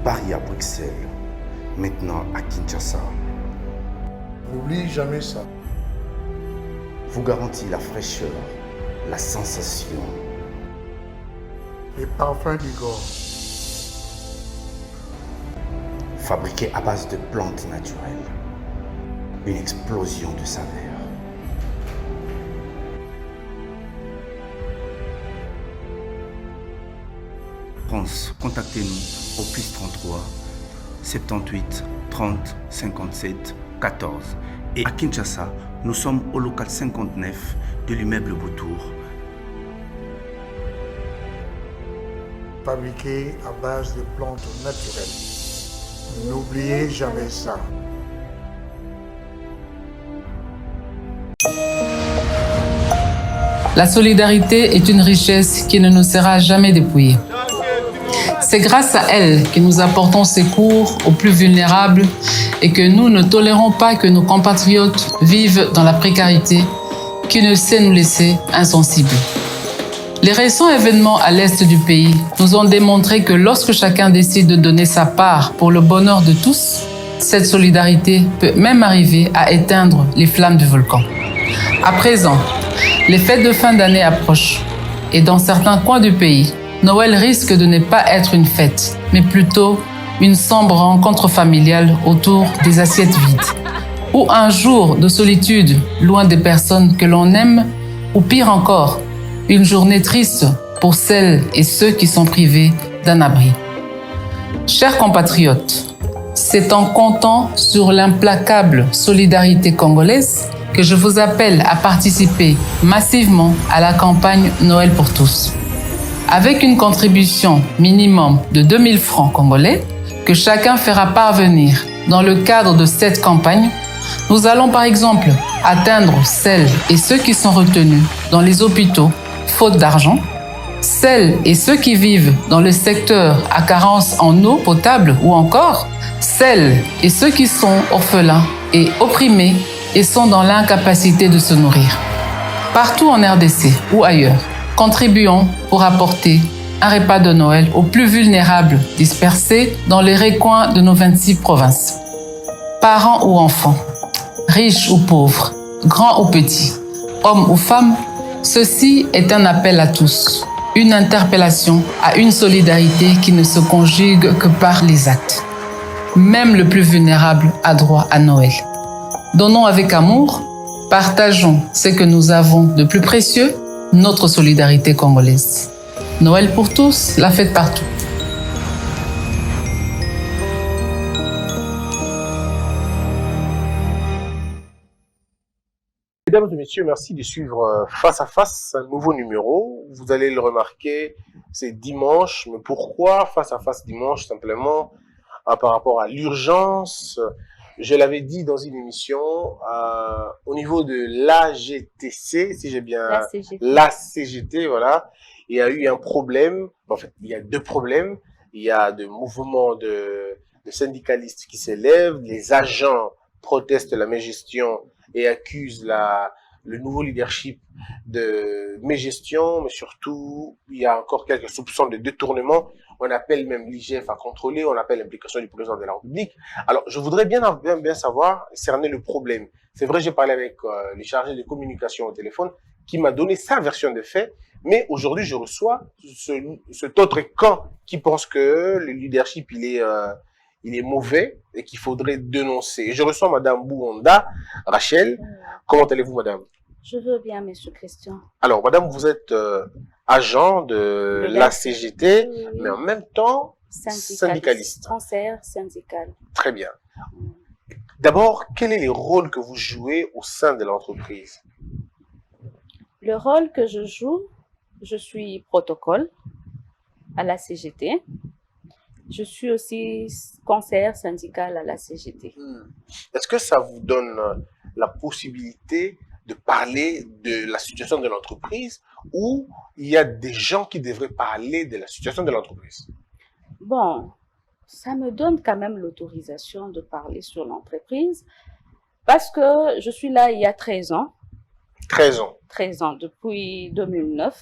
Paris à Bruxelles, maintenant à Kinshasa, N'oublie jamais ça. vous garantit la fraîcheur, la sensation. Les parfums d'Igor. Fabriqué à base de plantes naturelles. Une explosion de saveurs. France, contactez-nous au +33 78 30 57 14. Et à Kinshasa, nous sommes au local 59 de l'immeuble Beautour. Fabriqué à base de plantes naturelles. N'oubliez jamais ça. La solidarité est une richesse qui ne nous sera jamais dépouillée. C'est grâce à elle que nous apportons secours aux plus vulnérables et que nous ne tolérons pas que nos compatriotes vivent dans la précarité qui ne sait nous laisser insensibles. Les récents événements à l'est du pays nous ont démontré que lorsque chacun décide de donner sa part pour le bonheur de tous, cette solidarité peut même arriver à éteindre les flammes du volcan. À présent, les fêtes de fin d'année approchent et dans certains coins du pays, Noël risque de ne pas être une fête, mais plutôt une sombre rencontre familiale autour des assiettes vides. Ou un jour de solitude loin des personnes que l'on aime, ou pire encore, une journée triste pour celles et ceux qui sont privés d'un abri. Chers compatriotes, c'est en comptant sur l'implacable solidarité congolaise que je vous appelle à participer massivement à la campagne Noël pour tous. Avec une contribution minimum de 2000 francs congolais que chacun fera parvenir dans le cadre de cette campagne, nous allons par exemple atteindre celles et ceux qui sont retenus dans les hôpitaux faute d'argent, celles et ceux qui vivent dans le secteur à carence en eau potable ou encore celles et ceux qui sont orphelins et opprimés et sont dans l'incapacité de se nourrir. Partout en RDC ou ailleurs, contribuons pour apporter un repas de Noël aux plus vulnérables dispersés dans les recoins de nos 26 provinces. Parents ou enfants, riches ou pauvres, grands ou petits, hommes ou femmes, ceci est un appel à tous, une interpellation à une solidarité qui ne se conjugue que par les actes. Même le plus vulnérable a droit à Noël. Donnons avec amour, partageons ce que nous avons de plus précieux, notre solidarité congolaise. Noël pour tous, la fête partout. Mesdames et messieurs, merci de suivre Face à Face, un nouveau numéro. Vous allez le remarquer, c'est dimanche. Mais pourquoi Face à Face dimanche? Simplement par rapport à l'urgence. Je l'avais dit dans une émission, au niveau de l'AGTC, si j'ai bien... La CGT, voilà. Il y a eu un problème. En fait, il y a deux problèmes. Il y a des mouvements de syndicalistes qui s'élèvent. Les agents protestent la mégestion et accusent le nouveau leadership de mégestion, mais surtout, il y a encore quelques soupçons de détournement. On appelle même l'IGF à contrôler, on appelle l'implication du président de la République. Alors, je voudrais bien savoir, cerner le problème. C'est vrai, j'ai parlé avec les chargés de communication au téléphone, qui m'a donné sa version des faits, mais aujourd'hui, je reçois cet autre camp qui pense que le leadership, il est mauvais et qu'il faudrait dénoncer. Et je reçois Madame Bouonda, Rachel. Comment allez-vous, Madame? Je veux bien, Monsieur Christian. Alors, Madame, vous êtes agent de la CGT, oui. mais en même temps syndicaliste. Conseillère syndicale. Très bien. D'abord, quel est le rôle que vous jouez au sein de l'entreprise? Le rôle que je joue, je suis protocole à la CGT. Je suis aussi conseillère syndicale à la CGT. Est-ce que ça vous donne la possibilité de parler de la situation de l'entreprise ou il y a des gens qui devraient parler de la situation de l'entreprise? Bon, ça me donne quand même l'autorisation de parler sur l'entreprise parce que je suis là il y a 13 ans. 13 ans. 13 ans, depuis 2009.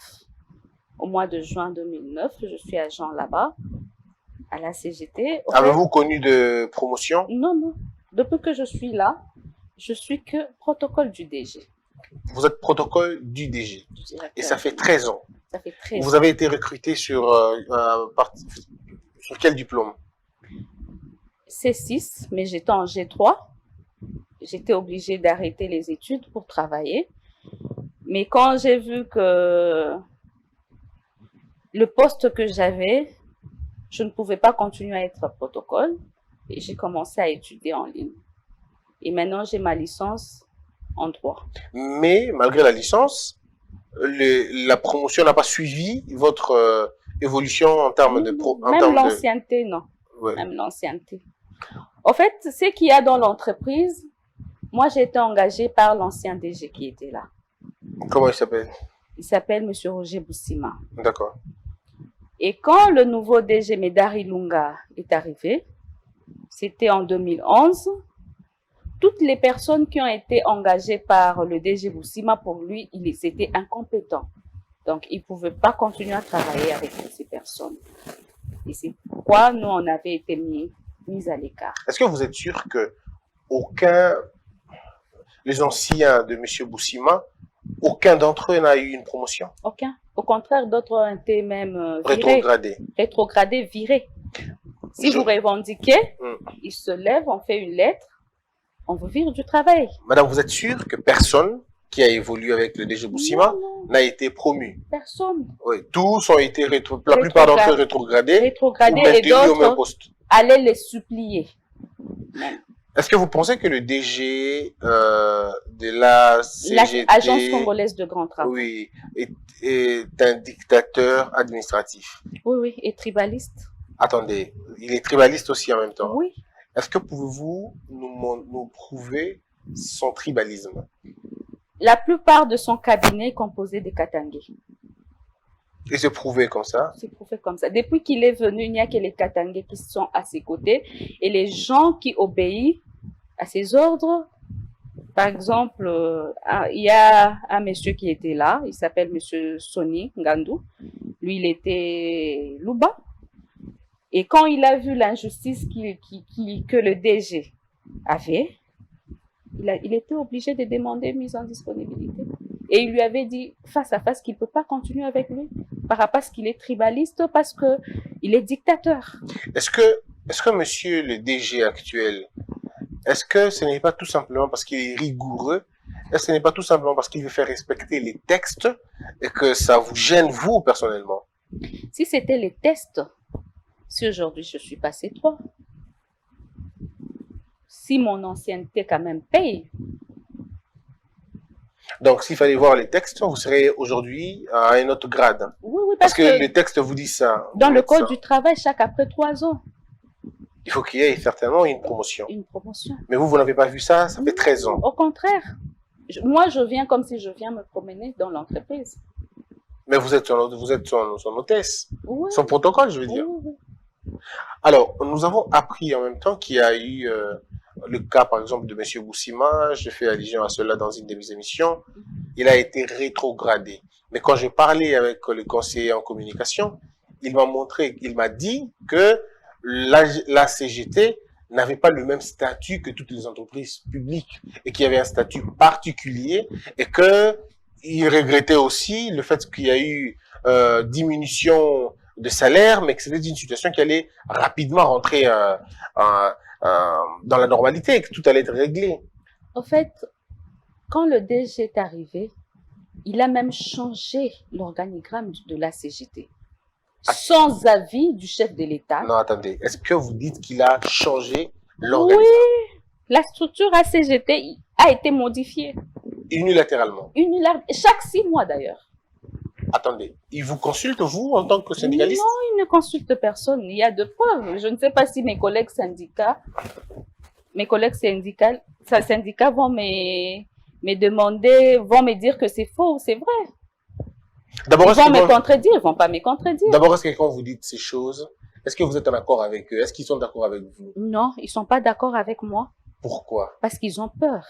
Au mois de juin 2009, je suis agent là-bas. à la CGT. Avez-vous connu de promotion? Non, non. Depuis que je suis là, je suis que protocole du DG. Vous êtes protocole du DG. Du directeur. Et ça fait 13 ans. Ça fait 13 Vous avez été recruté sur quel diplôme? C6, mais j'étais en G3. J'étais obligée d'arrêter les études pour travailler. Mais quand j'ai vu que le poste que j'avais, je ne pouvais pas continuer à être protocole, et j'ai commencé à étudier en ligne. Et maintenant, j'ai ma licence en droit. Mais malgré la licence, la promotion n'a pas suivi votre évolution en termes de Même l'ancienneté, non. Ouais. Même l'ancienneté. En fait, ce qu'il y a dans l'entreprise, moi, j'ai été engagée par l'ancien DG qui était là. Comment il s'appelle? Il s'appelle Monsieur Roger Boussima. D'accord. Et quand le nouveau DG Medari Lunga est arrivé, c'était en 2011, toutes les personnes qui ont été engagées par le DG Boussima, pour lui, ils étaient incompétents. Donc, il ne pouvait pas continuer à travailler avec ces personnes. Et c'est pourquoi nous, on avait été mis à l'écart. Est-ce que vous êtes sûr que les anciens de M. Boussima, aucun d'entre eux n'a eu une promotion? Aucun. Au contraire, d'autres ont été même rétrogradés. Rétrogradés, virés. Si vous revendiquez, ils se lèvent, on fait une lettre, on vous vire du travail. Madame, vous êtes sûre que personne qui a évolué avec le DG Boussima n'a été promu? Personne. Oui, tous ont été la plupart d'entre eux rétrogradés ou et maintenus au même d'autres poste. allaient les supplier. Est-ce que vous pensez que le DG de la CGT, l'Agence congolaise de grand travail, oui, est un dictateur administratif? Oui, oui, et tribaliste. Attendez, il est tribaliste aussi en même temps. Oui. Est-ce que pouvez-vous nous prouver son tribalisme? La plupart de son cabinet est composé de Katangé. Et c'est prouvé comme ça? C'est prouvé comme ça. Depuis qu'il est venu, il n'y a que les Katangé qui sont à ses côtés et les gens qui obéissent à ses ordres. Par exemple, il y a un monsieur qui était là, il s'appelle monsieur Soni Ngandou. Lui, il était Luba. Et quand il a vu l'injustice que le DG avait, il était obligé de demander mise en disponibilité. Et il lui avait dit face à face qu'il ne peut pas continuer avec lui par rapport à ce qu'il est tribaliste, parce qu'il est dictateur. Est-ce que monsieur le DG actuel, est-ce que ce n'est pas tout simplement parce qu'il est rigoureux? Est-ce que ce n'est pas tout simplement parce qu'il veut faire respecter les textes et que ça vous gêne, vous, personnellement? Si c'était les tests, si aujourd'hui je suis passé 3, si mon ancienneté quand même paye. Donc, s'il fallait voir les textes, vous serez aujourd'hui à un autre grade. Oui, oui, parce que les textes vous disent ça. Dans le code du travail, après 3 ans. Il faut qu'il y ait certainement une promotion. Une promotion. Mais vous n'avez pas vu ça, ça fait 13 ans. Au contraire. Moi, je viens comme si je viens me promener dans l'entreprise. Mais vous êtes son hôtesse, oui. Son protocole, je veux dire. Oui, oui. Alors, nous avons appris en même temps qu'il y a eu le cas, par exemple, de M. Boussima. J'ai fait allusion à cela dans une de mes émissions. Il a été rétrogradé. Mais quand j'ai parlé avec le conseiller en communication, il m'a dit que la CGT n'avait pas le même statut que toutes les entreprises publiques et qu'il y avait un statut particulier et que il regrettait aussi le fait qu'il y a eu diminution de salaire, mais que c'était une situation qui allait rapidement rentrer dans la normalité et que tout allait être réglé. En fait, quand le DG est arrivé, il a même changé l'organigramme de la CGT. Sans avis du chef de l'État. Non, attendez. Est-ce que vous dites qu'il a changé l'organigramme? Oui, la structure ACGT a été modifiée. Unilatéralement? Chaque 6 mois d'ailleurs. Attendez, il vous consulte, vous, en tant que syndicaliste? Non, il ne consulte personne. Il y a de preuves. Je ne sais pas si mes collègues syndicats vont me demander, vont me dire que c'est faux ou c'est vrai. Ils vont me contredire, ils ne vont pas me contredire. D'abord, est-ce que quand vous dites ces choses, est-ce que vous êtes en accord avec eux? Est-ce qu'ils sont d'accord avec vous? Non, ils ne sont pas d'accord avec moi. Pourquoi? Parce qu'ils ont peur.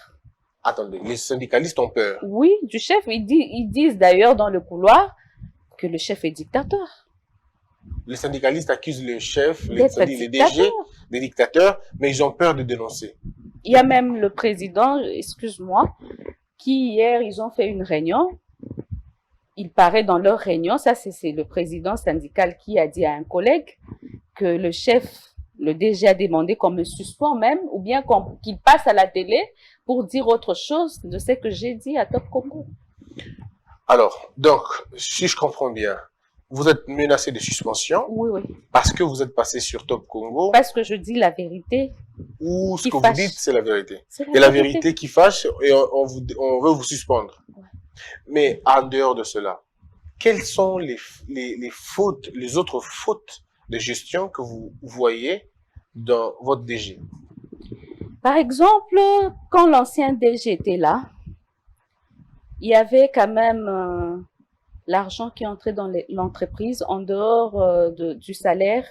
Attendez, les syndicalistes ont peur? Oui, du chef. Ils disent d'ailleurs dans le couloir que le chef est dictateur. Les syndicalistes accusent le chef, D'être c'est-à-dire les DG, dictateur. des dictateurs, mais ils ont peur de dénoncer. Il y a même le président, excuse-moi, qui hier, ils ont fait une réunion. Il paraît dans leur réunion, ça c'est le président syndical qui a dit à un collègue que le chef, le DG a demandé qu'on me suspend même, ou bien qu'il passe à la télé pour dire autre chose de ce que j'ai dit à Top Congo. Alors, donc, si je comprends bien, vous êtes menacé de suspension Oui, oui. parce que vous êtes passé sur Top Congo, Parce que je dis la vérité. ou ce Qui que fâche. vous dites, c'est la vérité. C'est Et la vérité qui fâche, et on veut vous suspendre. Ouais. Mais en dehors de cela, quelles sont les fautes, les autres fautes de gestion que vous voyez dans votre DG? Par exemple, quand l'ancien DG était là, il y avait quand même l'argent qui entrait dans l'entreprise en dehors du salaire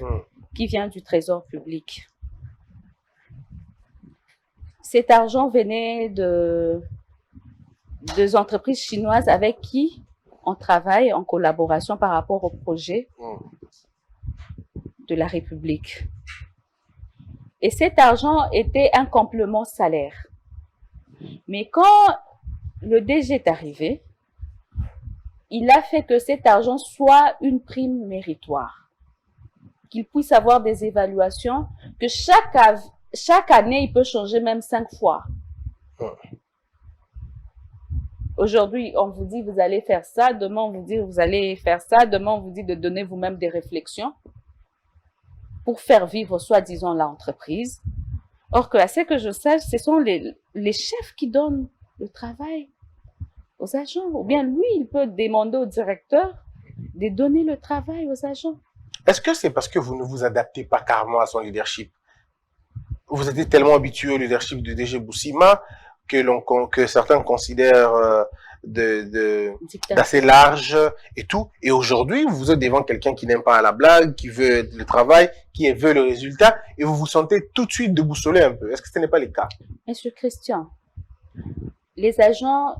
qui vient du trésor public. Cet argent venait des entreprises chinoises avec qui on travaille en collaboration par rapport au projet de la République. Et cet argent était un complément salaire. Mais quand le DG est arrivé, il a fait que cet argent soit une prime méritoire, qu'il puisse avoir des évaluations, que chaque année, il peut changer même 5 fois. Aujourd'hui, on vous dit, vous allez faire ça. Demain, on vous dit, vous allez faire ça. Demain, on vous dit de donner vous-même des réflexions pour faire vivre, soi-disant, l'entreprise. Or que, à ce que je sache, ce sont les chefs qui donnent le travail aux agents. Ou bien lui, il peut demander au directeur de donner le travail aux agents. Est-ce que c'est parce que vous ne vous adaptez pas carrément à son leadership? Vous êtes tellement habitué au leadership du DG Boussima que certains considèrent d'assez large et tout. Et aujourd'hui, vous êtes devant quelqu'un qui n'aime pas la blague, qui veut le travail, qui veut le résultat, et vous vous sentez tout de suite déboussolé un peu. Est-ce que ce n'est pas le cas? Monsieur Christian, les agents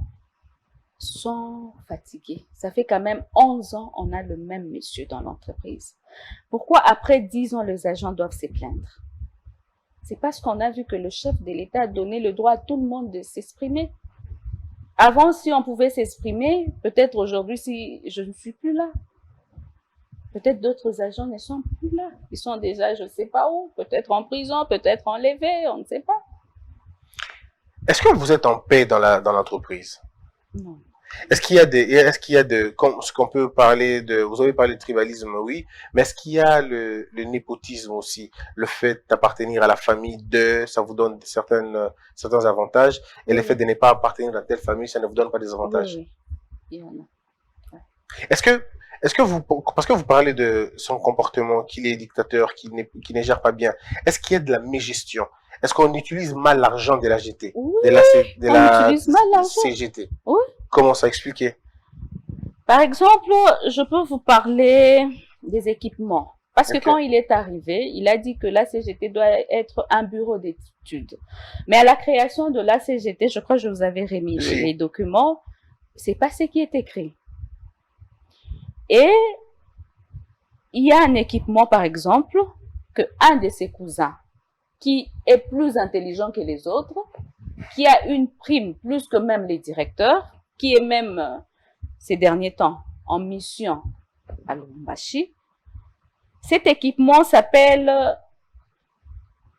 sont fatigués. Ça fait quand même 11 ans, on a le même monsieur dans l'entreprise. Pourquoi après 10 ans, les agents doivent se plaindre? C'est parce qu'on a vu que le chef de l'État a donné le droit à tout le monde de s'exprimer. Avant, si on pouvait s'exprimer, peut-être aujourd'hui, si je ne suis plus là, peut-être d'autres agents ne sont plus là. Ils sont déjà, je ne sais pas où, peut-être en prison, peut-être enlevés, on ne sait pas. Est-ce que vous êtes en paix dans l'entreprise? Non. Est-ce qu'il y a ce qu'on peut parler vous avez parlé de tribalisme, oui, mais est-ce qu'il y a le népotisme aussi, le fait d'appartenir à la famille ça vous donne certains avantages, et le fait de ne pas appartenir à telle famille, ça ne vous donne pas des avantages? Oui, il y en a. Ouais. Est-ce que parce que vous parlez de son comportement, qu'il est dictateur, qu'il ne gère pas bien, est-ce qu'il y a de la mégestion? Est-ce qu'on utilise mal l'argent de la GT? Oui, de la utilise mal l'argent. CGT? Oui. Comment ça expliquer? Par exemple, je peux vous parler des équipements. Parce que quand il est arrivé, il a dit que la CGT doit être un bureau d'études. Mais à la création de la CGT, je crois que je vous avais remis les documents, c'est pas ce qui est écrit. Et il y a un équipement, par exemple, que un de ses cousins, qui est plus intelligent que les autres, qui a une prime plus que même les directeurs, qui est même ces derniers temps en mission à Lubumbashi. Cet équipement s'appelle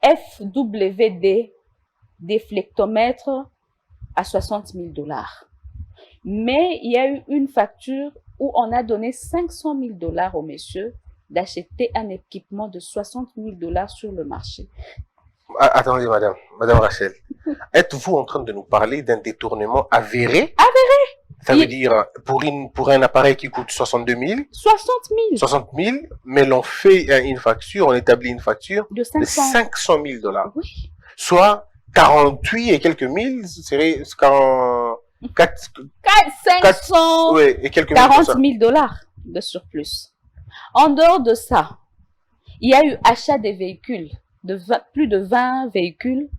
FWD, déflectomètre à 60 000 $. Mais il y a eu une facture où on a donné 500 000 $ au monsieur d'acheter un équipement de 60 000 $ sur le marché. Attendez, madame Rachel. Êtes-vous en train de nous parler d'un détournement avéré? Ça veut dire, pour un appareil qui coûte 62 000. 60 000. 60 000, mais l'on fait une facture, on établit une facture de 500 000 $. Oui. Soit 48 et quelques mille, c'est 500 ouais, et quelques 40 000 $ de surplus. En dehors de ça, il y a eu achat des véhicules, plus de 20 véhicules.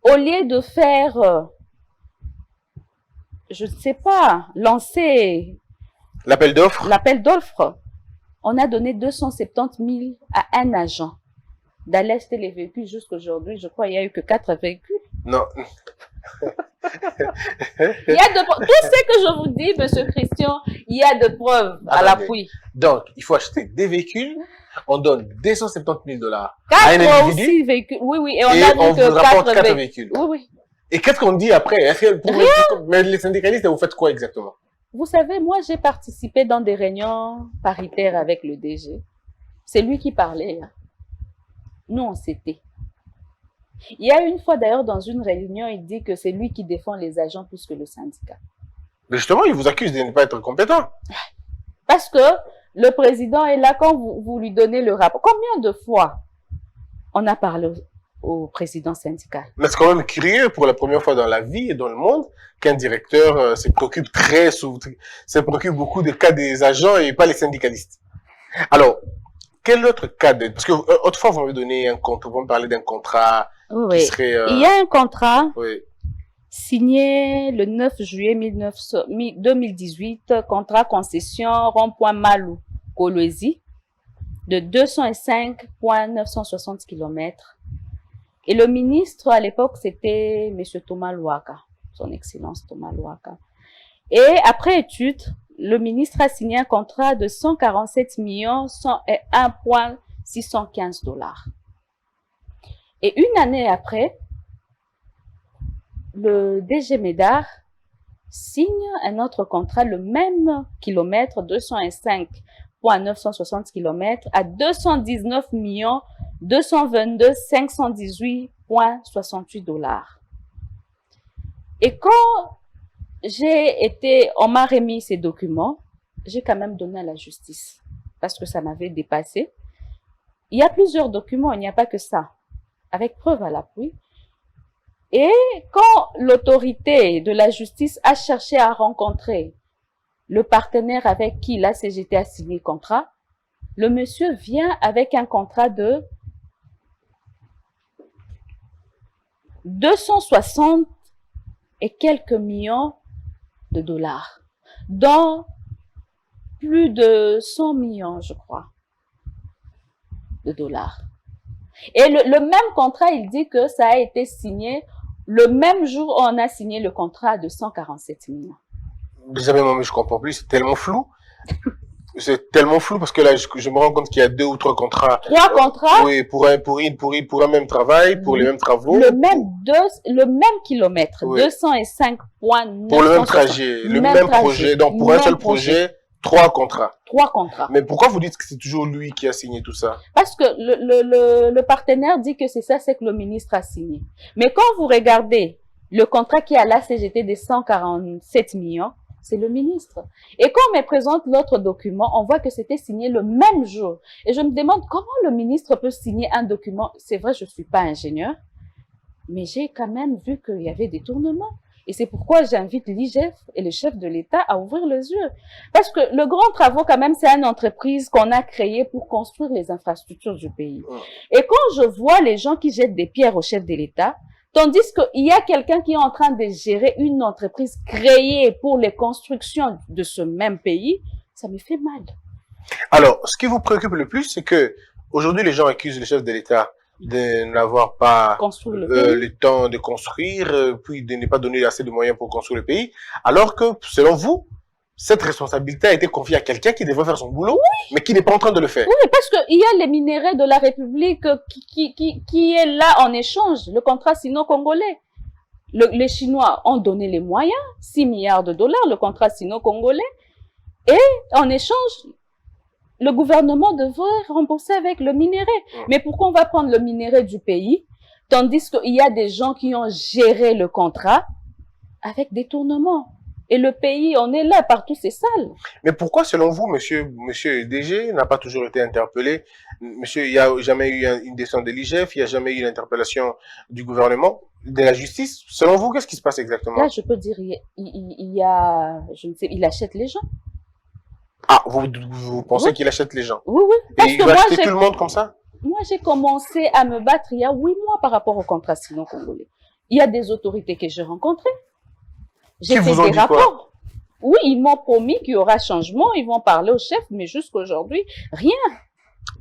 Au lieu de faire, je ne sais pas, lancer l'appel d'offres, On a donné 270 000 à un agent d'aller acheter les véhicules jusqu'aujourd'hui. Je crois qu'il n'y a eu que 4 véhicules. Non. Il y a de preuves. Tout ce que je vous dis, monsieur Christian, il y a de preuves à l'appui. Donc, il faut acheter des véhicules. On donne 270 000 à un 4 individu. aussi véhicules. Oui, oui. Et Et on a on vu vous que rapporte 4 4 véhicules. Oui, oui. Et qu'est-ce qu'on dit après? Mais les syndicalistes, vous faites quoi exactement? Vous savez, moi, j'ai participé dans des réunions paritaires avec le DG. C'est lui qui parlait, là. Nous, on s'était. Il y a une fois, d'ailleurs, dans une réunion, il dit que c'est lui qui défend les agents plus que le syndicat. Mais justement, il vous accuse de ne pas être compétent. Parce que le président est là quand vous lui donnez le rapport. Combien de fois on a parlé au président syndical? Mais c'est quand même curieux pour la première fois dans la vie et dans le monde qu'un directeur se préoccupe se préoccupe beaucoup des cas des agents et pas les syndicalistes. Alors, quel autre cas d'aide? Parce que autrefois, vous m'avez donné un contrat, vous me parlez d'un contrat Oui, qui serait... il y a un contrat Oui. signé le 9 juillet 2018, contrat concession rond-point Malou, Kolwezi, de 205,960 km. Et le ministre, à l'époque, c'était M. Thomas Louaka, son Excellence Thomas Louaka. Et après étude, le ministre a signé un contrat de 147 101,615 $. Et une année après, le DG Médard signe un autre contrat, le même kilomètre, 205,960 km, à 219 222 518,68 $. Et quand on m'a remis ces documents, j'ai quand même donné à la justice parce que ça m'avait dépassé. Il y a plusieurs documents, il n'y a pas que ça, avec preuve à l'appui. Et quand l'autorité de la justice a cherché à rencontrer le partenaire avec qui la CGT a signé le contrat, le monsieur vient avec un contrat de 260 et quelques millions de dollars, dont plus de 100 millions, je crois, de dollars. Et le même contrat, il dit que ça a été signé le même jour où on a signé le contrat de 147 millions. Jamais, moi, je comprends plus, c'est tellement flou. C'est tellement flou parce que là, je me rends compte qu'il y a 2 ou 3 contrats. 3 contrats? Oui, pour un même travail, pour les mêmes travaux. Le même kilomètre, Oui. 205,960. Pour le même trajet, le même projet. Donc, pour un seul projet, 3 contrats. 3 contrats. Mais pourquoi vous dites que c'est toujours lui qui a signé tout ça? Parce que le partenaire dit que c'est ça, c'est que le ministre a signé. Mais quand vous regardez le contrat qui est à la CGT des 147 millions, c'est le ministre. Et quand on me présente l'autre document, on voit que c'était signé le même jour. Et je me demande comment le ministre peut signer un document. C'est vrai, je ne suis pas ingénieur, mais j'ai quand même vu qu'il y avait des tournements. Et c'est pourquoi j'invite l'IGF et le chef de l'État à ouvrir les yeux. Parce que le Grand Travaux, quand même, c'est une entreprise qu'on a créée pour construire les infrastructures du pays. Et quand je vois les gens qui jettent des pierres au chef de l'État, tandis qu'il y a quelqu'un qui est en train de gérer une entreprise créée pour les constructions de ce même pays, ça me fait mal. Alors, ce qui vous préoccupe le plus, c'est que aujourd'hui, les gens accusent le chef de l'État de n'avoir pas le temps de construire, puis de ne pas donner assez de moyens pour construire le pays, alors que, selon vous, cette responsabilité a été confiée à quelqu'un qui devrait faire son boulot, oui, mais qui n'est pas en train de le faire. Oui, parce qu'il y a les minéraux de la République qui est là en échange, le contrat sino-congolais. Les Chinois ont donné les moyens, 6 milliards de dollars, le contrat sino-congolais, et en échange, le gouvernement devrait rembourser avec le minerai. Mais pourquoi on va prendre le minerai du pays, tandis qu'il y a des gens qui ont géré le contrat avec détournement? Et le pays, on est là, partout, c'est sale. Mais pourquoi, selon vous, monsieur DG n'a pas toujours été interpellé? Monsieur, il n'y a jamais eu une descente de l'IGF, il n'y a jamais eu une interpellation du gouvernement, de la justice. Selon vous, qu'est-ce qui se passe exactement? Là, je peux dire, il y a, je ne sais, il achète les gens. Ah, vous pensez qu'il achète les gens? Oui, oui. Et il va acheter tout le monde comme ça? Moi, j'ai commencé à me battre il y a 8 mois par rapport au contrat sino-congolais. Il y a des autorités que j'ai rencontrées. J'ai fait des rapports. Oui, ils m'ont promis qu'il y aura changement, ils vont parler au chef, mais jusqu'aujourd'hui, rien.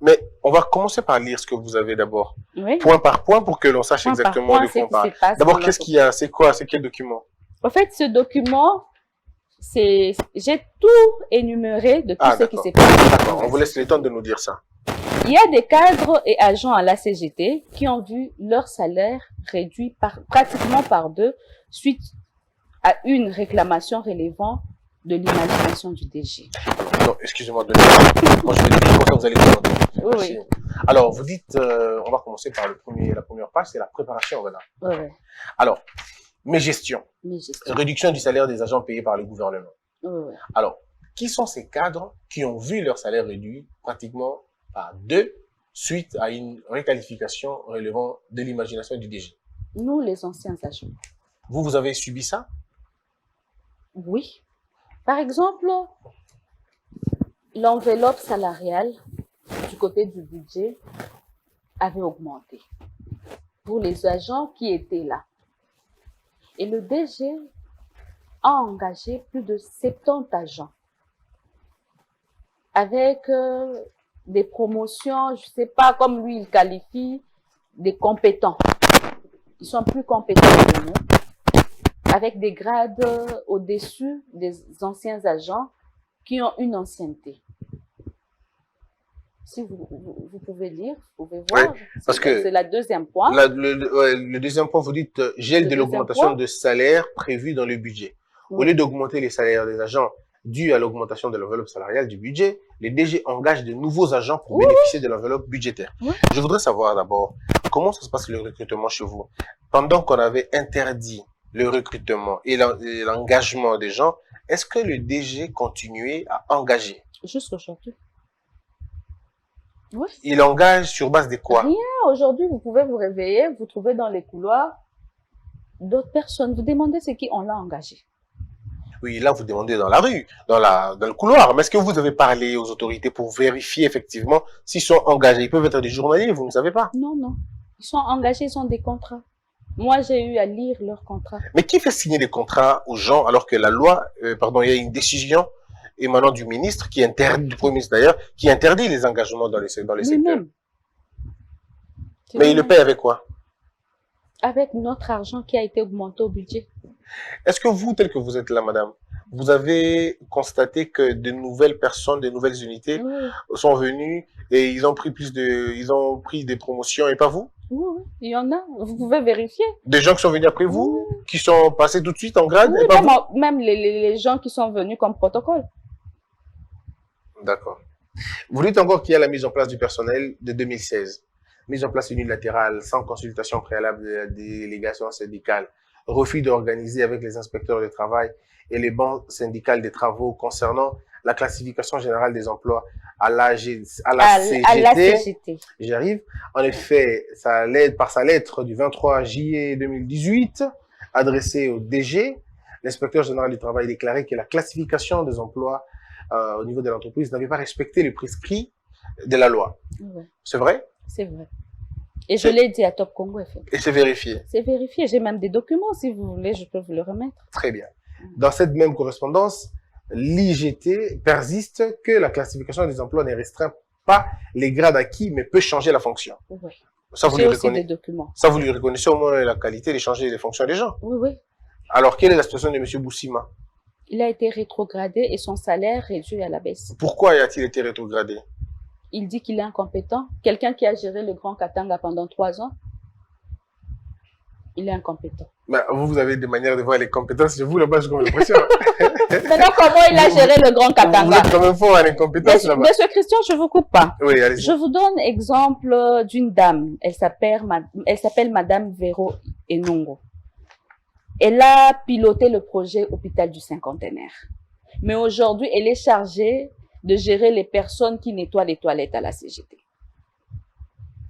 Mais on va commencer par lire ce que vous avez d'abord. Oui. Point par point pour que l'on sache Point par exactement point, de quoi on c'est parle. ce qui se passe D'abord, dans qu'est-ce qu'il y a? C'est quoi? C'est quel document? En fait, ce document, j'ai tout énuméré de tout ce qui d'accord. s'est passé. D'accord, on vous laisse le temps de nous dire ça. Il y a des cadres et agents à la CGT qui ont vu leur salaire réduit pratiquement par 2 suite à une réclamation relevant de l'imagination du DG. Non, excusez-moi de moi je vais dire comme ça, vous allez demander. Oui, Merci. Alors, vous dites, on va commencer par la première page, c'est la préparation, voilà. oui. Alors, mes gestions. Mais je Réduction du salaire des agents payés par le gouvernement. oui. Alors, qui sont ces cadres qui ont vu leur salaire réduit pratiquement par 2 suite à une réqualification relevant de l'imagination du DG? Nous, les anciens agents. Vous avez subi ça? Oui. Par exemple, l'enveloppe salariale du côté du budget avait augmenté pour les agents qui étaient là. Et le DG a engagé plus de 70 agents avec des promotions, je ne sais pas, comme lui il qualifie, des compétents. Ils sont plus compétents que nous, avec des grades au-dessus des anciens agents qui ont une ancienneté. Si vous pouvez lire, vous pouvez voir. Oui, parce que c'est la deuxième point. Le deuxième point, vous dites gel Le de deuxième l'augmentation point. de salaire prévue dans le budget. Au Oui. lieu d'augmenter les salaires des agents dû à l'augmentation de l'enveloppe salariale du budget, les DG engagent de nouveaux agents pour bénéficier de l'enveloppe budgétaire. Oui. Je voudrais savoir d'abord, comment ça se passe le recrutement chez vous? Pendant qu'on avait interdit le recrutement et l'engagement des gens, est-ce que le DG continuait à engager? Jusqu'aujourd'hui. Oui. Il engage sur base de quoi? Rien. Aujourd'hui, vous pouvez vous réveiller, vous trouvez dans les couloirs d'autres personnes. Vous demandez ce qui on l'a engagé. Oui, là, vous demandez dans la rue, dans le couloir. Mais est-ce que vous avez parlé aux autorités pour vérifier effectivement s'ils sont engagés? Ils peuvent être des journaliers, vous ne savez pas. Non, non. Ils sont engagés, ils ont des contrats. Moi, j'ai eu à lire leurs contrats. Mais qui fait signer des contrats aux gens alors que la loi, il y a une décision émanant du ministre qui interdit, du Premier ministre d'ailleurs, qui interdit les engagements dans les secteurs. Lui-même. Mais il le paye avec quoi? Avec notre argent qui a été augmenté au budget. Est-ce que vous, tel que vous êtes là, madame, vous avez constaté que de nouvelles personnes, de nouvelles unités Oui, sont venues et ils ont pris des promotions et pas vous? oui, oui. Il y en a. Vous pouvez vérifier. Des gens qui sont venus après vous, qui sont passés tout de suite en grade Oui, et pas vous? même les gens qui sont venus comme protocole. D'accord. Vous dites encore qu'il y a la mise en place du personnel de 2016. Mise en place unilatérale, sans consultation préalable de la délégation syndicale. Refus d'organiser avec les inspecteurs de travail et les banques syndicales des travaux concernant la classification générale des emplois à la CGT. À la CGT. J'arrive. En effet, par sa lettre du 23 juillet 2018, adressée au DG, l'inspecteur général du travail déclarait que la classification des emplois au niveau de l'entreprise n'avait pas respecté les prescrits de la loi. Oui, C'est vrai? c'est vrai. Et je l'ai dit à Top Congo FM. Et c'est vérifié. C'est vérifié. J'ai même des documents, si vous voulez, je peux vous le remettre. Très bien. Dans cette même correspondance, l'IGT persiste que la classification des emplois ne restreint pas les grades acquis, mais peut changer la fonction. Oui. Ça, vous J'ai lui aussi des reconnaissez. documents. Ça, vous lui reconnaissez au moins la qualité de changer les fonctions des gens. Oui, oui. Alors, quelle est la situation de M. Boussima? Il a été rétrogradé et son salaire réduit à la baisse. Pourquoi a-t-il été rétrogradé? Il dit qu'il est incompétent. Quelqu'un qui a géré le Grand Katanga pendant 3 ans, il est incompétent. Mais vous avez des manières de voir les compétences. Vous, là-bas, j'ai comme l'impression. Maintenant, comment il a géré le Grand Vous Katanga? êtes quand même fort à l'incompétence là-bas. Monsieur Christian, je vous coupe pas. Oui, allez-y. Je vous donne exemple d'une dame. Elle s'appelle Madame Véro Enongo. Elle a piloté le projet Hôpital du Cinquantenaire. Mais aujourd'hui, elle est chargée de gérer les personnes qui nettoient les toilettes à la CGT.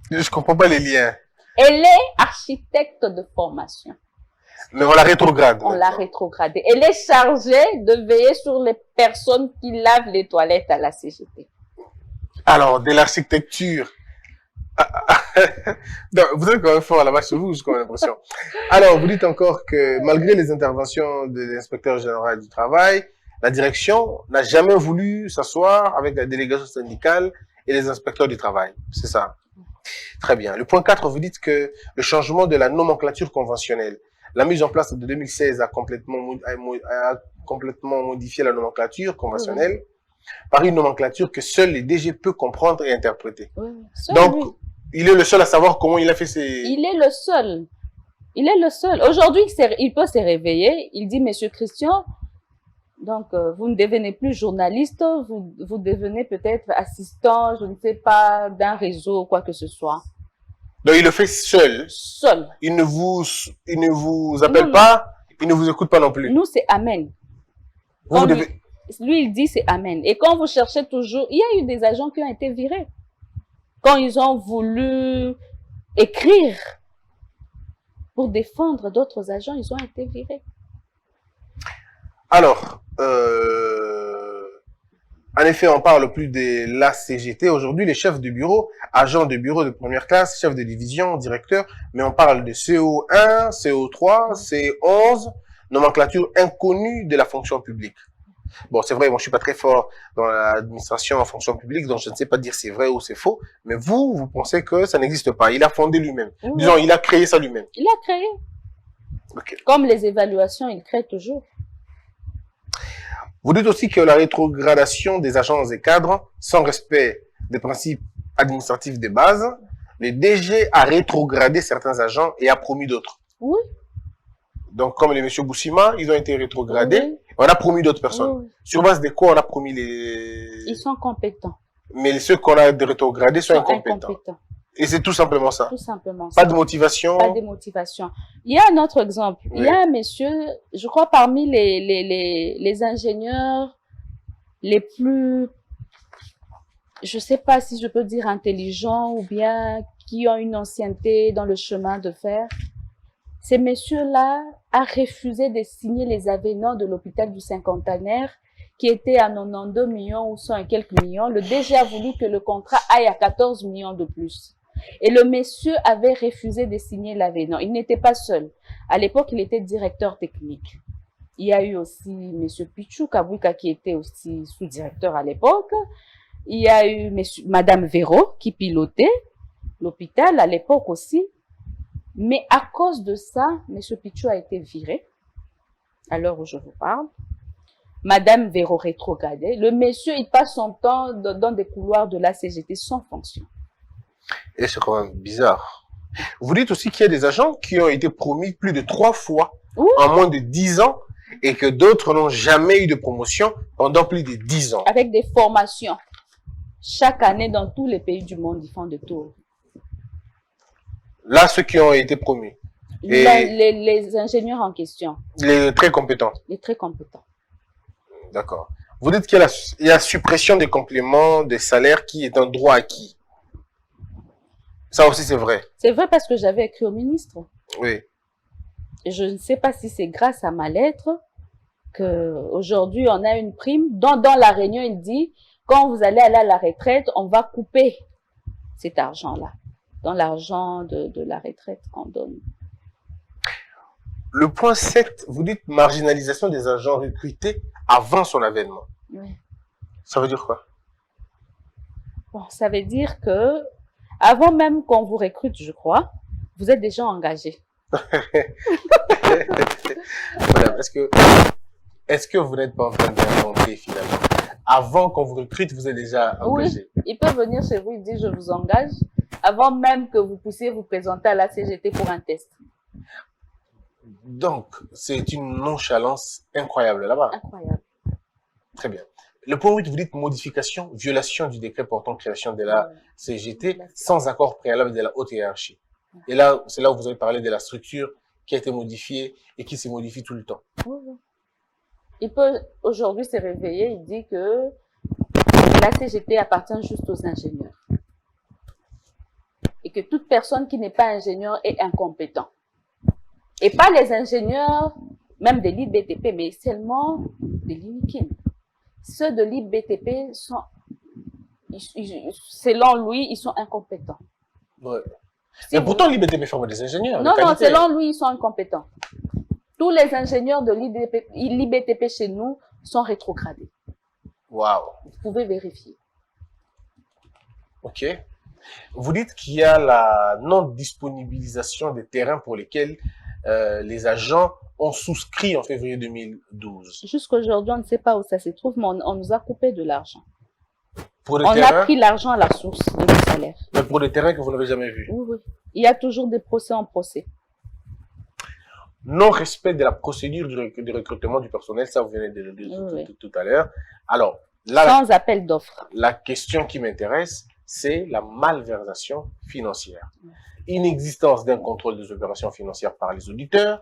Je comprends pas les liens. Elle est architecte de formation. Mais on la rétrograde. On l'a rétrogradée. Elle est chargée de veiller sur les personnes qui lavent les toilettes à la CGT. Alors, de l'architecture. Non, vous êtes quand même fort là-bas chez vous, j'ai quand même l'impression. Alors, vous dites encore que malgré les interventions de l'inspecteur général du travail, la direction n'a jamais voulu s'asseoir avec la délégation syndicale et les inspecteurs du travail. C'est ça. Très bien. Le point 4, vous dites que le changement de la nomenclature conventionnelle, la mise en place de 2016 a complètement modifié la nomenclature conventionnelle par une nomenclature que seul les DG peut comprendre et interpréter. Donc, il est le seul à savoir comment il a fait ses... Il est le seul. Il est le seul. Aujourd'hui, il peut se réveiller. Il dit, Monsieur Christian, donc vous ne devenez plus journaliste, vous devenez peut-être assistant, je ne sais pas, d'un réseau ou quoi que ce soit. Donc, il le fait seul. Seul. Il ne vous appelle pas, il ne vous écoute pas non plus. Nous, c'est Amen. Lui, il dit c'est Amen. Et quand vous cherchez toujours, il y a eu des agents qui ont été virés. Quand ils ont voulu écrire pour défendre d'autres agents, ils ont été virés. Alors, en effet, on parle plus de la CGT. Aujourd'hui, les chefs de bureau, agents de bureau de première classe, chefs de division, directeurs, mais on parle de CO1, CO3, C11, nomenclature inconnue de la fonction publique. Bon, c'est vrai, moi je suis pas très fort dans l'administration en fonction publique, donc je ne sais pas dire c'est vrai ou c'est faux, mais vous pensez que ça n'existe pas. Il a fondé lui-même. Oui. Disons, il a créé ça lui-même. Il a créé. Okay. Comme les évaluations, il crée toujours. Vous dites aussi que la rétrogradation des agents et cadres, sans respect des principes administratifs de base, le DG a rétrogradé certains agents et a promu d'autres. Oui. Donc, comme les messieurs Boussima, ils ont été rétrogradés. Oui. On a promu d'autres personnes. Oui. Sur base de quoi on a promu les... Ils sont compétents. Mais ceux qu'on a rétrogradés sont incompétents. Et c'est tout simplement ça. Tout simplement ça. Pas de motivation. Pas de motivation. Il y a un autre exemple. Oui. Il y a un monsieur, je crois parmi les ingénieurs les plus, je sais pas si je peux dire intelligents ou bien qui ont une ancienneté dans le chemin de fer. Ces messieurs-là a refusé de signer les avenants de l'hôpital du Cinquantenaire qui était à 92 millions ou 100 et quelques millions. Le DG a voulu que le contrat aille à 14 millions de plus. Et le monsieur avait refusé de signer l'avenant. Il n'était pas seul. À l'époque, il était directeur technique. Il y a eu aussi monsieur Pichou Kabouika qui était aussi sous-directeur à l'époque. Il y a eu madame Véro qui pilotait l'hôpital à l'époque aussi. Mais à cause de ça, monsieur Pichou a été viré, à l'heure où je vous parle. Madame Véro rétrogradée. Le monsieur, il passe son temps dans des couloirs de la CGT sans fonction. Et c'est quand même bizarre. Vous dites aussi qu'il y a des agents qui ont été promis plus de 3 fois en moins de 10 ans et que d'autres n'ont jamais eu de promotion pendant plus de 10 ans. Avec des formations. Chaque année, dans tous les pays du monde, ils font des tours. Là, ceux qui ont été promis. Et les ingénieurs en question. Les très compétents. Les très compétents. D'accord. Vous dites qu'il y a la suppression des compléments des salaires qui est un droit acquis. Ça aussi, c'est vrai. C'est vrai parce que j'avais écrit au ministre. Oui. Et je ne sais pas si c'est grâce à ma lettre qu'aujourd'hui, on a une prime. Dans la réunion, il dit, quand vous allez aller à la retraite, on va couper cet argent-là. Dans l'argent de la retraite qu'on donne. Le point 7, vous dites marginalisation des agents recrutés avant son avènement. Oui. Ça veut dire quoi? Bon, ça veut dire que avant même qu'on vous recrute, je crois, vous êtes déjà engagé. Madame, est-ce que vous n'êtes pas en train d'inventer finalement? Avant qu'on vous recrute, vous êtes déjà engagé. Oui, il peut venir chez vous, il dit je vous engage, avant même que vous puissiez vous présenter à la CGT pour un test. Donc, c'est une nonchalance incroyable là-bas. Incroyable. Très bien. Le point 8, vous dites modification, violation du décret portant création de la CGT sans accord préalable de la haute hiérarchie. Et là, c'est là où vous avez parlé de la structure qui a été modifiée et qui se modifie tout le temps. Il peut aujourd'hui se réveiller, il dit que la CGT appartient juste aux ingénieurs. Et que toute personne qui n'est pas ingénieur est incompétent. Et pas les ingénieurs, même de l'IBTP, mais seulement de l'INIKIN. Ceux de l'IBTP sont, selon lui, ils sont incompétents. Ouais. Mais pourtant, l'IBTP forme des ingénieurs. Non, selon lui, ils sont incompétents. Tous les ingénieurs de l'IBTP chez nous sont rétrogradés. Waouh. Vous pouvez vérifier. Ok. Vous dites qu'il y a la non-disponibilisation des terrains pour lesquels les agents ont souscrit en février 2012. Jusqu'aujourd'hui, on ne sait pas où ça se trouve, mais on nous a coupé de l'argent. Pour des On a terrains, pris l'argent à la source de nos salaires. mais pour des terrains que vous n'avez jamais vus. Oui, oui. Il y a toujours des procès en procès. Non-respect de la procédure du recrutement du personnel, ça vous venez de le dire tout à l'heure. Alors, là, Sans appel d'offres. la question qui m'intéresse, c'est la malversation financière. Inexistence d'un contrôle des opérations financières par les auditeurs.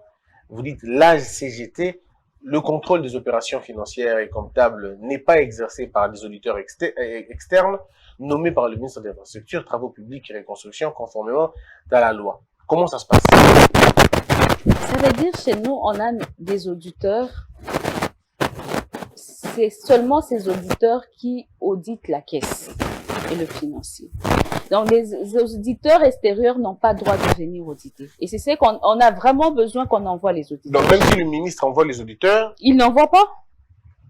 Vous dites la CGT, le contrôle des opérations financières et comptables n'est pas exercé par des auditeurs externes nommés par le ministre des Infrastructures, Travaux publics et Reconstruction conformément à la loi. Comment ça se passe? Ça veut dire chez nous, on a des auditeurs. C'est seulement ces auditeurs qui auditent la caisse et le financier. Donc, les auditeurs extérieurs n'ont pas droit de venir auditer. Et c'est ce qu'on a vraiment besoin qu'on envoie les auditeurs. Donc, même si le ministre envoie les auditeurs, Ils n'envoient pas.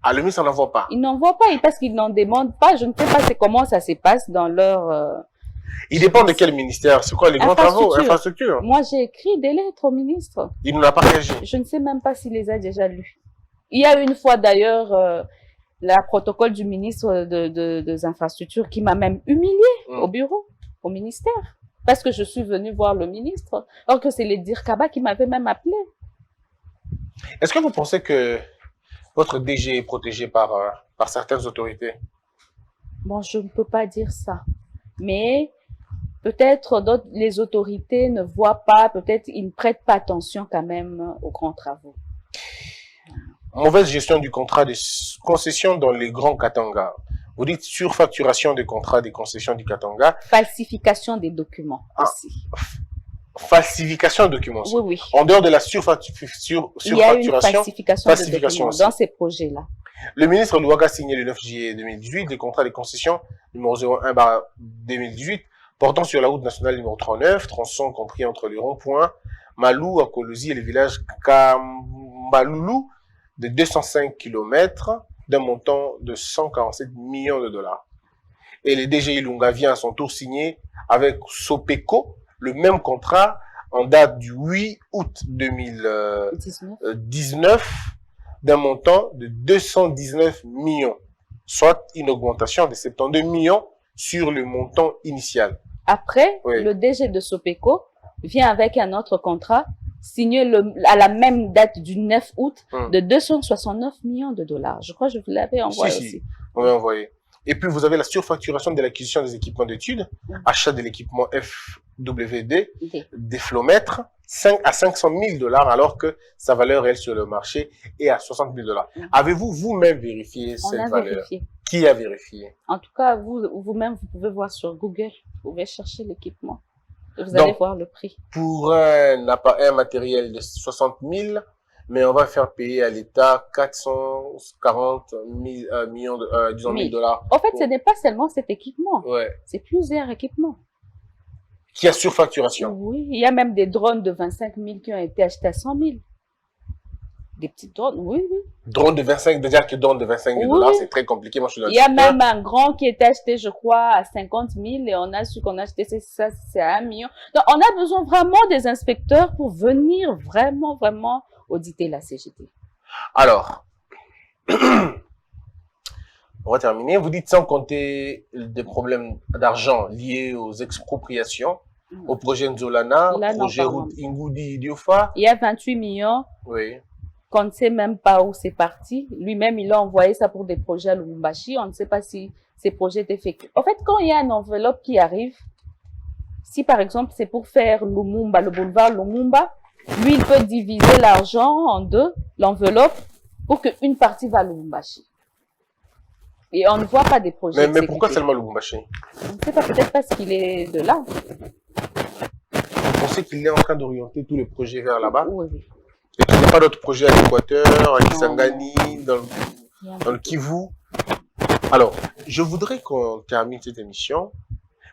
ah, le ministre n'en envoie pas. Ils n'envoient pas parce qu'ils n'en demandent pas. Je ne sais pas comment ça se passe dans leur... Il dépend de quel ministère? C'est quoi les grands travaux? Infrastructure. Moi, j'ai écrit des lettres au ministre. Il n'en a pas réagi. Je ne sais même pas s'il les a déjà lues. Il y a une fois d'ailleurs la protocole du ministre des Infrastructures qui m'a même humiliée au bureau, au ministère, parce que je suis venue voir le ministre, alors que c'est les DIRCABA qui m'avaient même appelé. Est-ce que vous pensez que votre DG est protégé par certaines autorités? Bon, je ne peux pas dire ça, mais peut-être les autorités ne voient pas, peut-être ils ne prêtent pas attention quand même aux grands travaux. Mauvaise gestion du contrat de concession dans les grands Katanga. Vous dites surfacturation des contrats des concessions du Katanga. Falsification des documents aussi. Falsification de documents aussi. Oui, oui. En dehors de la surfacturation, il y a une falsification de documents aussi dans ces projets-là. Le ministre Louaga a signé le 9 juillet 2018 des contrats de concession numéro 01/2018 portant sur la route nationale numéro 39, tronçon compris entre le rond-point Malou à Kolosi et le village Kamaloulou de 205 km d'un montant de 147 millions de dollars. Et le DG Ilunga vient à son tour signer avec Sopeco le même contrat en date du 8 août 2019 d'un montant de 219 millions, soit une augmentation de 72 millions sur le montant initial. Après, le DG de Sopeco vient avec un autre contrat signé à la même date du 9 août de 269 millions de dollars. Je crois que je vous l'avais envoyé aussi. On l'a envoyé. Et puis, vous avez la surfacturation de l'acquisition des équipements d'études, achat de l'équipement FWD, des flomètres, à 500 000 dollars, alors que sa valeur réelle sur le marché est à 60 000 dollars. Avez-vous vous-même vérifié cette valeur? Vérifié. Qui a vérifié? En tout cas, vous-même, vous pouvez voir sur Google. Vous pouvez chercher l'équipement. Vous allez voir le prix. Pour un matériel de 60 000, mais on va faire payer à l'État 440 millions de dollars. En fait, ce n'est pas seulement cet équipement. Ouais. C'est plusieurs équipements. Qui a surfacturation. Oui, il y a même des drones de 25 000 qui ont été achetés à 100 000. Des petits drones, oui, oui. Drone de 25, déjà que drone de 25 000 dollars, c'est très compliqué. Moi, je suis là. Il y a même un grand qui était acheté, je crois, à 50 000 et on a su qu'on a acheté ça, c'est à 1 million. Donc, on a besoin vraiment des inspecteurs pour venir vraiment auditer la CGT. Alors, on va terminer. Vous dites sans compter des problèmes d'argent liés aux expropriations, au projet Nzolana, au projet route Ingudi-Diofa. Il y a 28 millions. Oui. Qu'on ne sait même pas où c'est parti. Lui-même, il a envoyé ça pour des projets à Lubumbashi. On ne sait pas si ces projets étaient faits. En fait, quand il y a une enveloppe qui arrive, si par exemple c'est pour faire Lumumba, le boulevard Lumumba, lui, il peut diviser l'argent en deux, l'enveloppe, pour qu'une partie va à Lubumbashi. Et on ne voit pas des projets. Mais pourquoi seulement Lubumbashi? On ne sait pas, peut-être parce qu'il est de là. Vous pensez qu'il est en train d'orienter tous les projets vers là-bas? Oui, oui. Et qu'il n'y a pas d'autres projets à l'Équateur, à Kisangani, dans le Kivu. Alors, je voudrais qu'on termine cette émission.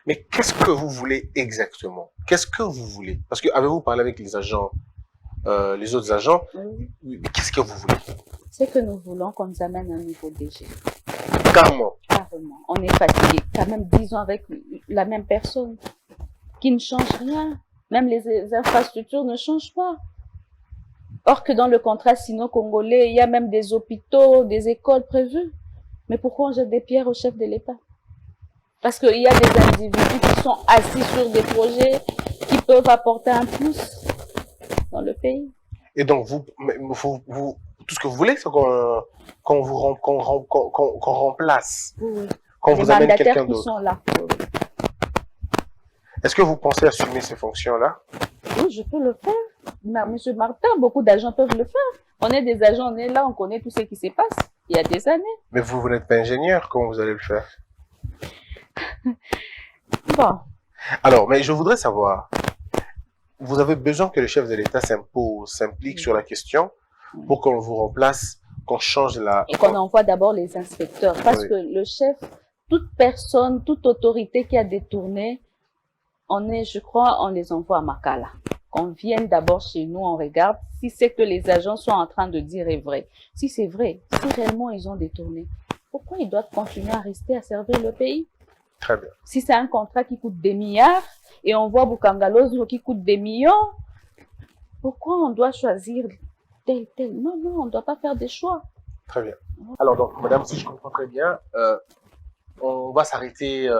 Mais qu'est-ce que vous voulez exactement? Qu'est-ce que vous voulez? Parce que avez-vous parlé avec les agents, les autres agents? Oui. Mais qu'est-ce que vous voulez? c'est que nous voulons qu'on nous amène à un niveau DG. Carrément. Carrément. On est fatigué. Quand même 10 ans avec la même personne qui ne change rien. Même les infrastructures ne changent pas. Or que dans le contrat sino-congolais, il y a même des hôpitaux, des écoles prévues. Mais pourquoi on jette des pierres au chef de l'État? Parce qu'il y a des individus qui sont assis sur des projets qui peuvent apporter un plus dans le pays. Et donc, tout ce que vous voulez, c'est qu'on remplace, Oui. qu'on Les vous amène quelqu'un mandataires qui d'autre. sont là. Est-ce que vous pensez assumer ces fonctions-là? Oui, je peux le faire. Monsieur Martin, beaucoup d'agents peuvent le faire. On est des agents, on est là, on connaît tout ce qui se passe. Il y a des années. Mais vous n'êtes pas ingénieur, comment vous allez le faire? Bon. Alors, mais je voudrais savoir, vous avez besoin que le chef de l'État s'implique sur la question pour qu'on vous remplace, qu'on change la... Et qu'on envoie d'abord les inspecteurs. Parce Oui. que le chef, toute personne, toute autorité qui a détourné, je crois, on les envoie à Makala. Qu'on vienne d'abord chez nous, on regarde si c'est que les agents sont en train de dire est vrai. Si c'est vrai, si réellement ils ont détourné, pourquoi ils doivent continuer à rester à servir le pays? Très bien. Si c'est un contrat qui coûte des milliards et on voit Bukangalozo qui coûte des millions, pourquoi on doit choisir tel? Non, on ne doit pas faire des choix. Très bien. Alors, donc, madame, si je comprends très bien, on va s'arrêter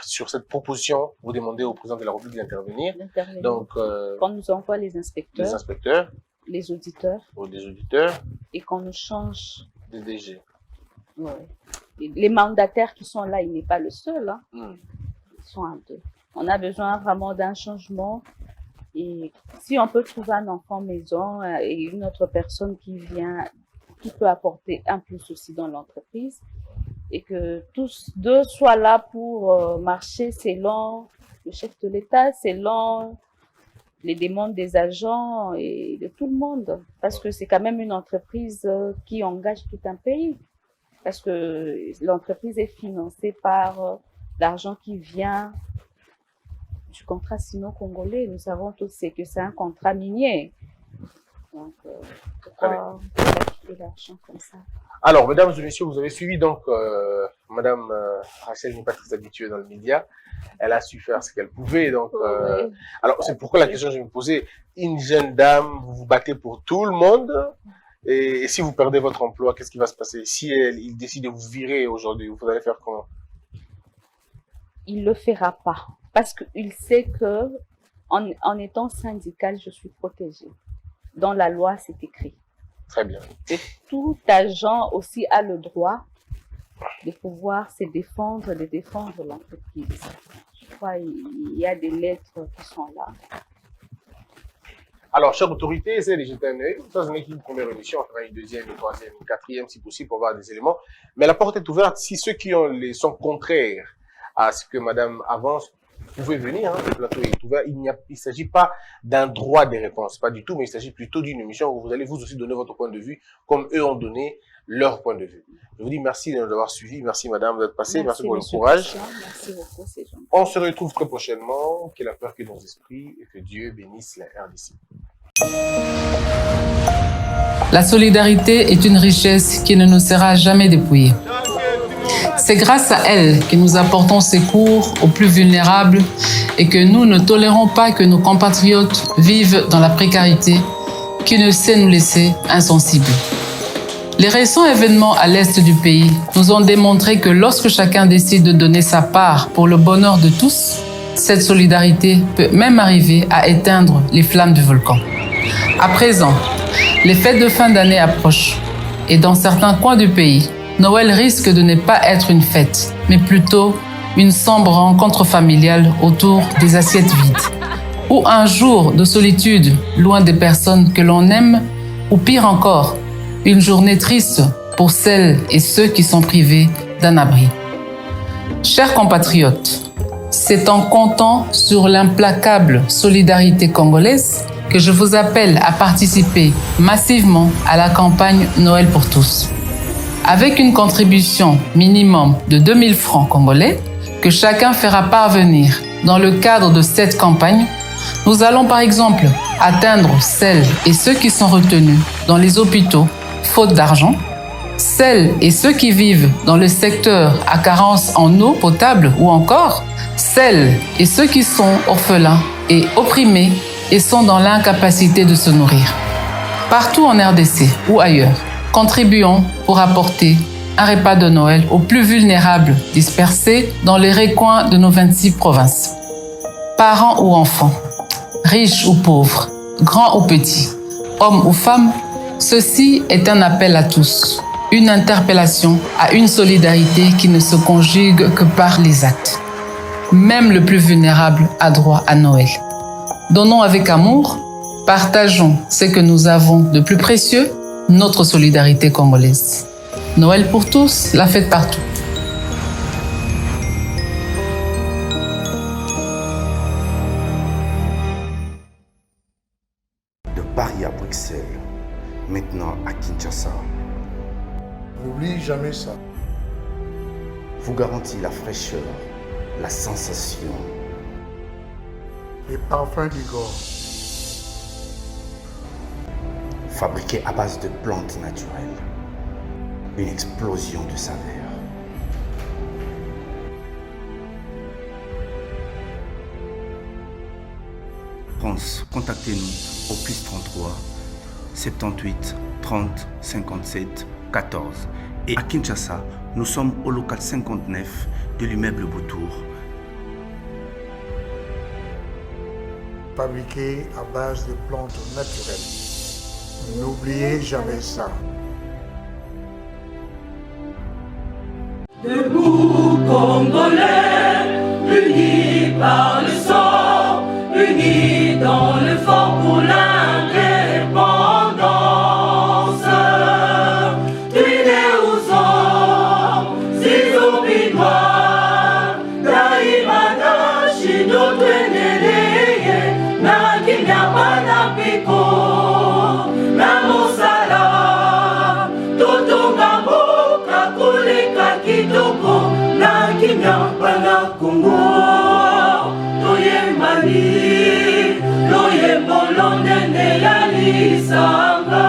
sur cette proposition. Vous demandez au président de la République d'intervenir. Donc, Qu'on nous envoie les inspecteurs, les auditeurs ou les auditeurs, et qu'on nous change. des DG. Ouais. Et les mandataires qui sont là, il n'est pas le seul. Hein. Ils sont à 2. On a besoin vraiment d'un changement. Et si on peut trouver un enfant maison et une autre personne qui vient, qui peut apporter un plus aussi dans l'entreprise, et que tous deux soient là pour marcher selon le chef de l'État, selon les demandes des agents et de tout le monde. Parce que c'est quand même une entreprise qui engage tout un pays. Parce que l'entreprise est financée par l'argent qui vient du contrat sino-congolais. Nous savons tous que c'est un contrat minier. Donc, pourquoi quitter l'argent comme ça? Alors, mesdames et messieurs, vous avez suivi donc madame Rachel n'est pas très habituée dans le média. Elle a su faire ce qu'elle pouvait. Donc, Oui. alors, c'est pourquoi la question que je me posais, une jeune dame, vous vous battez pour tout le monde. Et si vous perdez votre emploi, qu'est-ce qui va se passer? Si il décide de vous virer aujourd'hui, vous allez faire comment? Il le fera pas. Parce qu'il sait que en étant syndical, je suis protégée. Dans la loi, c'est écrit. Très bien. Et tout agent aussi a le droit de pouvoir se défendre, de défendre l'entreprise. Je crois qu'il y a des lettres qui sont là. Alors, chère autorité, essayez de jeter un œil. Ça, ce n'est qu'une première émission. On fera une deuxième, une troisième, une quatrième, si possible, pour voir des éléments. Mais la porte est ouverte. Si ceux qui sont contraires à ce que madame avance, vous pouvez venir, hein, le plateau est ouvert. Il ne s'agit pas d'un droit des réponses, pas du tout, mais il s'agit plutôt d'une émission où vous allez vous aussi donner votre point de vue, comme eux ont donné leur point de vue. Je vous dis merci de nous avoir suivis. Merci madame d'être passée. Merci pour le courage. Merci beaucoup, c'est gentil. On se retrouve très prochainement. Que la peur que nos esprits et que Dieu bénisse la RDC. La solidarité est une richesse qui ne nous sera jamais dépouillée. C'est grâce à elle que nous apportons secours aux plus vulnérables et que nous ne tolérons pas que nos compatriotes vivent dans la précarité qui ne sait nous laisser insensibles. Les récents événements à l'est du pays nous ont démontré que lorsque chacun décide de donner sa part pour le bonheur de tous, cette solidarité peut même arriver à éteindre les flammes du volcan. À présent, les fêtes de fin d'année approchent et dans certains coins du pays, Noël risque de ne pas être une fête, mais plutôt une sombre rencontre familiale autour des assiettes vides. Ou un jour de solitude loin des personnes que l'on aime, ou pire encore, une journée triste pour celles et ceux qui sont privés d'un abri. Chers compatriotes, c'est en comptant sur l'implacable solidarité congolaise que je vous appelle à participer massivement à la campagne Noël pour tous. Avec une contribution minimum de 2000 francs congolais que chacun fera parvenir dans le cadre de cette campagne, nous allons par exemple atteindre celles et ceux qui sont retenus dans les hôpitaux faute d'argent, celles et ceux qui vivent dans le secteur à carence en eau potable ou encore celles et ceux qui sont orphelins et opprimés et sont dans l'incapacité de se nourrir. Partout en RDC ou ailleurs, contribuons pour apporter un repas de Noël aux plus vulnérables dispersés dans les recoins de nos 26 provinces. Parents ou enfants, riches ou pauvres, grands ou petits, hommes ou femmes, ceci est un appel à tous, une interpellation à une solidarité qui ne se conjugue que par les actes. Même le plus vulnérable a droit à Noël. Donnons avec amour, partageons ce que nous avons de plus précieux, notre solidarité congolaise. Noël pour tous, la fête partout. De Paris à Bruxelles, maintenant à Kinshasa, N'oublie jamais ça. vous garantit la fraîcheur, la sensation, Les parfums d'Igor. fabriqué à base de plantes naturelles. Une explosion de saveurs. France, contactez-nous au +33 78 30 57 14. Et à Kinshasa, nous sommes au local 59 de l'immeuble Boutour. Fabriqué à base de plantes naturelles. N'oubliez jamais ça. Debout Congolais, unis par le sang, unis dans le fort pour l'indépendance. Tués aux hommes, ces obinois, Daimana, Shido, Tweneleye, Nakinya, Panapiko, Namosala, Totongambo, Kakuleka, Kitoko, Nakinya, Panakungo, Toyembali, Loyembolonde, Neyalisanga.